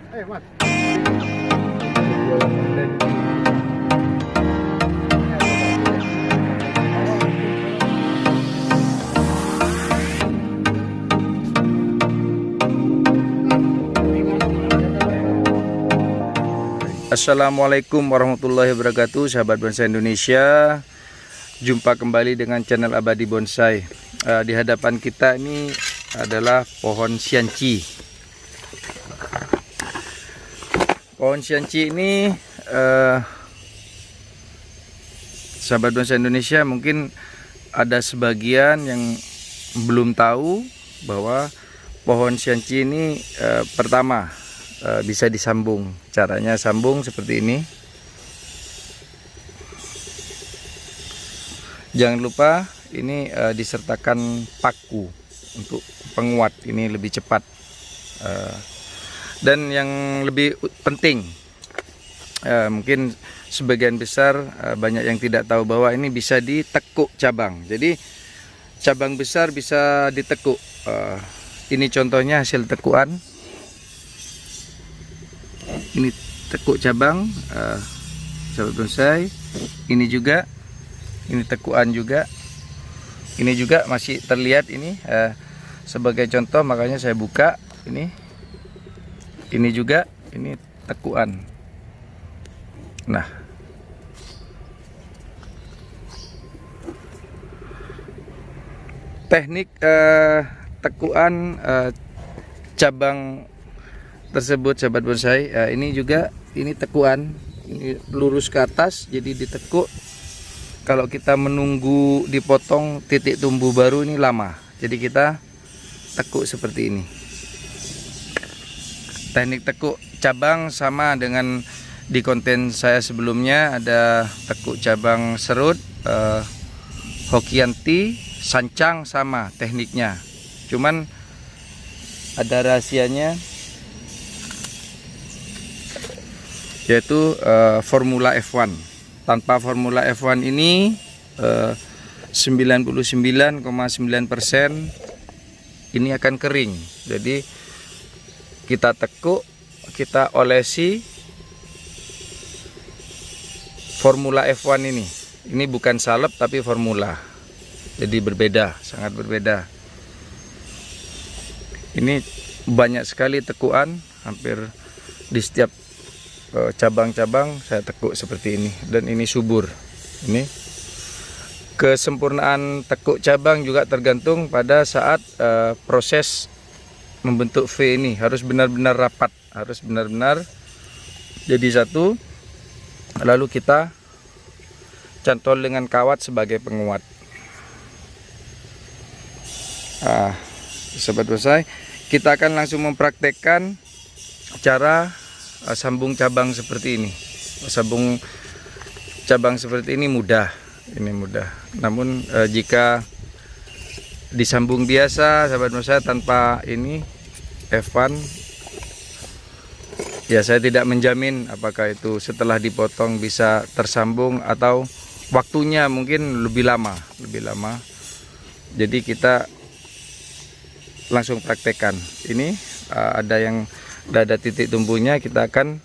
Mas. Assalamualaikum warahmatullahi wabarakatuh, sahabat bonsai Indonesia. Jumpa kembali dengan channel Abadi Bonsai. Di hadapan kita ini adalah pohon sianci. Pohon sianci ini sahabat bonsai Indonesia, mungkin ada sebagian yang belum tahu bahwa pohon sianci ini pertama bisa disambung. Caranya sambung seperti ini. Jangan lupa ini disertakan paku untuk penguat, ini lebih cepat. Dan yang lebih penting, mungkin sebagian besar banyak yang tidak tahu bahwa ini bisa ditekuk cabang. Jadi cabang besar bisa ditekuk. Ini contohnya hasil tekuan. Ini tekuk cabang, sahabat bonsai. Ini juga, ini tekuan juga. Ini juga masih terlihat ini sebagai contoh, makanya saya buka ini. Ini juga, ini tekuan. Nah, teknik tekuan cabang tersebut, sahabat bonsai, ini juga, ini tekuan, ini lurus ke atas, jadi ditekuk. Kalau kita menunggu dipotong titik tumbuh baru ini lama, jadi kita tekuk seperti ini. Teknik tekuk cabang sama dengan di konten saya sebelumnya, ada tekuk cabang serut, hokianti, sancang, sama tekniknya. Cuman ada rahasianya, yaitu formula F1. Tanpa formula F1 ini 99,9% ini akan kering. Jadi kita tekuk, kita olesi formula F1 ini. Ini bukan salep tapi formula. Jadi berbeda, sangat berbeda. Ini banyak sekali tekuan, hampir di setiap cabang-cabang saya tekuk seperti ini, dan ini subur. Ini kesempurnaan tekuk cabang juga tergantung pada saat proses membentuk V ini, harus benar-benar rapat, harus benar-benar jadi satu. Lalu kita cantol dengan kawat sebagai penguat. Sahabat bonsai, kita akan langsung mempraktekkan cara sambung cabang seperti ini. Sambung cabang seperti ini mudah, Namun jika disambung biasa, sahabat bonsai, tanpa ini F1, ya saya tidak menjamin apakah itu setelah dipotong bisa tersambung atau waktunya mungkin lebih lama. Jadi kita langsung praktekkan. Ini ada titik tumbuhnya, kita akan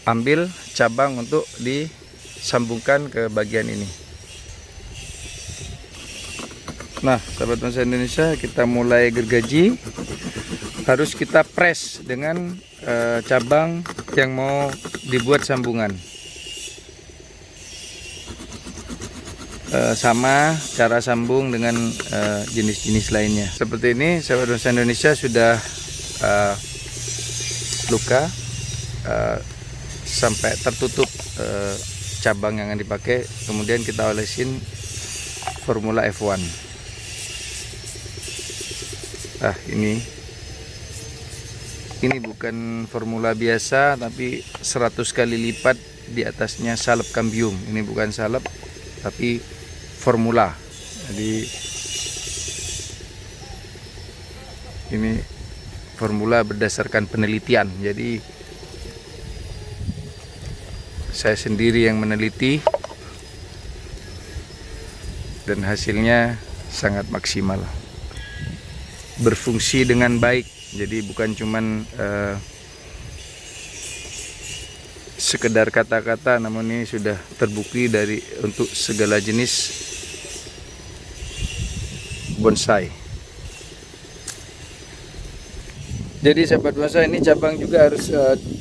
ambil cabang untuk disambungkan ke bagian ini. Nah, sahabat bonsai Indonesia, kita mulai gergaji. Harus kita press dengan cabang yang mau dibuat sambungan. Sama cara sambung dengan jenis-jenis lainnya. Seperti ini, sahabat bonsai Indonesia, sudah luka sampai tertutup cabang yang akan dipakai. Kemudian kita olesin formula F1. Ini bukan formula biasa, tapi 100 kali lipat di atasnya salep kambium. Ini bukan salep tapi formula. Jadi ini formula berdasarkan penelitian. Jadi saya sendiri yang meneliti dan hasilnya sangat maksimal, berfungsi dengan baik. Jadi bukan cuman sekedar kata-kata, namun ini sudah terbukti untuk segala jenis bonsai. Jadi sahabat bonsai, ini cabang juga harus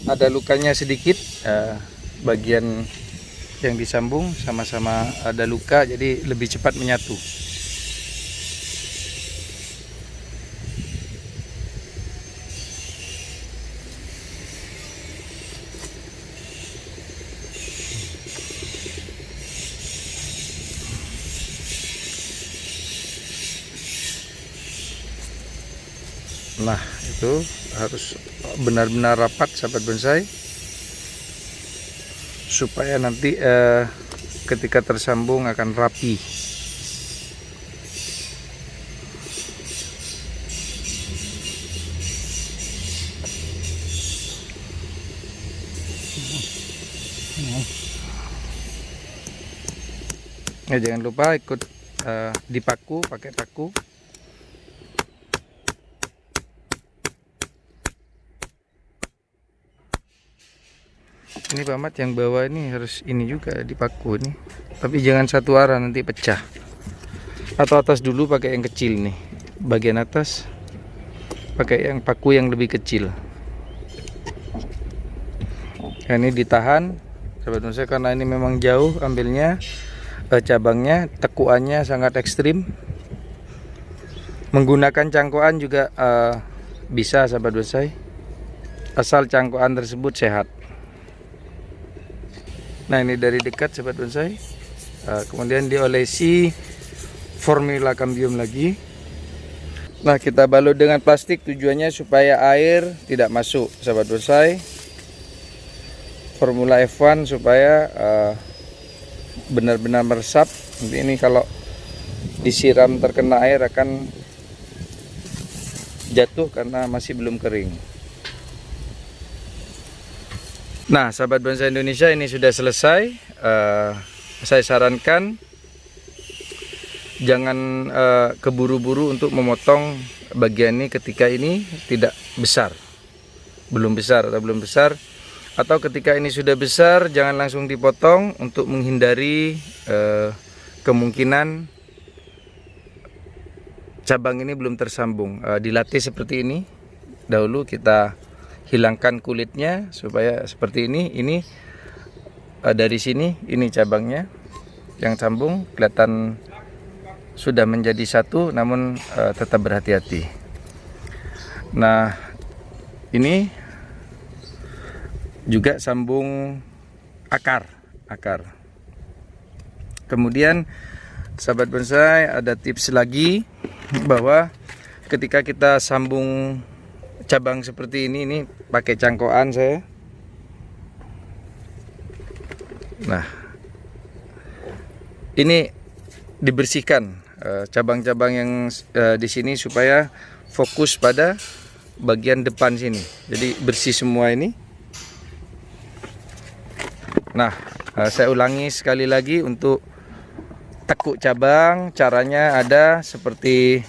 ada lukanya sedikit, bagian yang disambung sama-sama ada luka, jadi lebih cepat menyatu. Nah, itu harus benar-benar rapat sahabat bonsai, supaya nanti ketika tersambung akan rapi. Ya, jangan lupa ikut dipaku, pakai paku. Ini Pak Mat, yang bawah ini harus ini juga dipaku nih, tapi jangan satu arah, nanti pecah. Atau atas dulu pakai yang kecil nih, bagian atas pakai yang paku yang lebih kecil. Nah, ini ditahan sahabat bonsai karena ini memang jauh ambilnya, cabangnya, tekuannya sangat ekstrim. Menggunakan cangkokan juga bisa sahabat bonsai, asal cangkokan tersebut sehat. Nah, ini dari dekat sahabat bonsai, kemudian diolesi formula cambium lagi. Nah, kita balut dengan plastik, tujuannya supaya air tidak masuk sahabat bonsai. Formula F1 supaya benar-benar meresap. Nanti ini kalau disiram terkena air akan jatuh karena masih belum kering. Nah, sahabat bonsai Indonesia, ini sudah selesai. Saya sarankan jangan keburu-buru untuk memotong bagian ini ketika ini tidak besar, belum besar, atau ketika ini sudah besar jangan langsung dipotong untuk menghindari kemungkinan cabang ini belum tersambung. Dilatih seperti ini dahulu, kita hilangkan kulitnya supaya seperti ini. Ini dari sini, ini cabangnya yang sambung, kelihatan sudah menjadi satu, namun tetap berhati-hati. Nah, ini juga sambung akar. Kemudian sahabat bonsai, ada tips lagi bahwa ketika kita sambung cabang seperti ini pakai cangkokan saya. Nah, ini dibersihkan cabang-cabang yang di sini supaya fokus pada bagian depan sini. Jadi bersih semua ini. Nah, saya ulangi sekali lagi untuk tekuk cabang, caranya ada seperti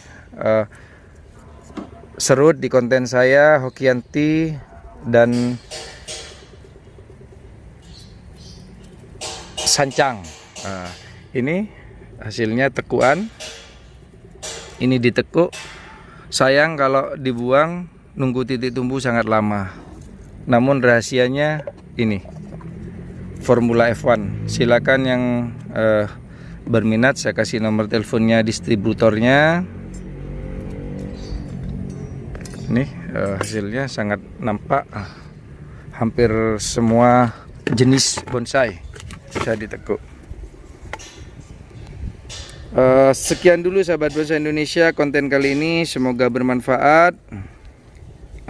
serut di konten saya, Hokianti dan sancang. Nah, ini hasilnya tekuan. Ini ditekuk. Sayang kalau dibuang, nunggu titik tumbuh sangat lama. Namun rahasianya ini, formula F1. Silakan yang berminat, saya kasih nomor teleponnya, distributornya. Nih, hasilnya sangat nampak. Hampir semua jenis bonsai bisa ditekuk. Sekian dulu sahabat bonsai Indonesia konten kali ini, semoga bermanfaat.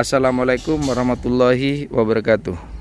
Assalamualaikum warahmatullahi wabarakatuh.